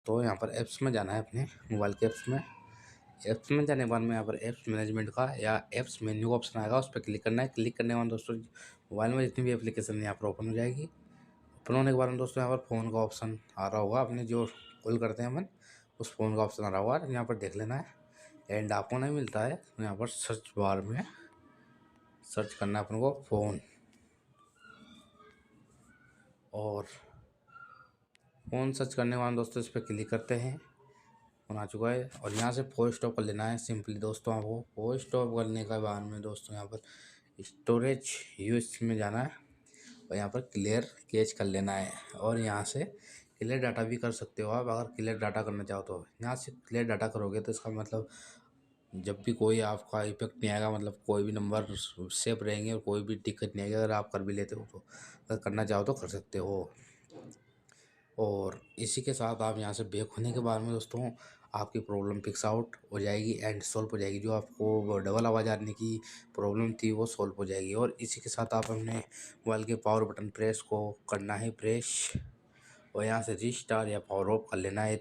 तो यहाँ पर ऐप्स में जाना है अपने मोबाइल के ऐप्स में। ऐप्स में जाने के बाद में यहाँ पर ऐप्स मैनेजमेंट का या ऐप्स मेन्यू का ऑप्शन आएगा, उस पर क्लिक करना है। क्लिक करने के बाद दोस्तों मोबाइल में जितनी भी एप्लीकेशन यहाँ पर ओपन हो जाएगी। ओपन होने के बाद में दोस्तों यहाँ पर फ़ोन का ऑप्शन आ रहा होगा, अपने जो कॉल करते हैं अपन उस फ़ोन का ऑप्शन आ रहा होगा, यहाँ पर देख लेना है। एंड आपको नहीं मिलता है तो यहाँ पर सर्च बार में सर्च करना है अपन को फ़ोन, और फ़ोन सर्च करने के बाद दोस्तों इस पर क्लिक करते हैं। फ़ोन आ चुका है और यहाँ से फोन स्टॉप कर लेना है सिंपली दोस्तों। आपको फोन स्टॉप करने के बाद में दोस्तों यहाँ पर स्टोरेज यूज में जाना है और यहाँ पर क्लियर कैच कर लेना है। और यहाँ से क्लियर डाटा भी कर सकते हो आप, अगर क्लियर डाटा करना चाहो तो। यहाँ से क्लियर डाटा करोगे तो इसका मतलब जब भी कोई आपका इफेक्ट नहीं आएगा, मतलब कोई भी नंबर सेफ रहेंगे और कोई भी दिक्कत नहीं आएगी अगर आप कर भी लेते हो तो। अगर करना चाहो तो कर सकते हो। और इसी के साथ आप यहाँ से बैक होने के बाद में दोस्तों आपकी प्रॉब्लम फिक्स आउट हो जाएगी एंड सॉल्व हो जाएगी। जो आपको डबल आवाज़ आने की प्रॉब्लम थी वो सॉल्व हो जाएगी। और इसी के साथ आप अपने मोबाइल के पावर बटन प्रेस को करना है प्रेस, और यहाँ से रिस्टार्ट या पावर ऑफ कर लेना है।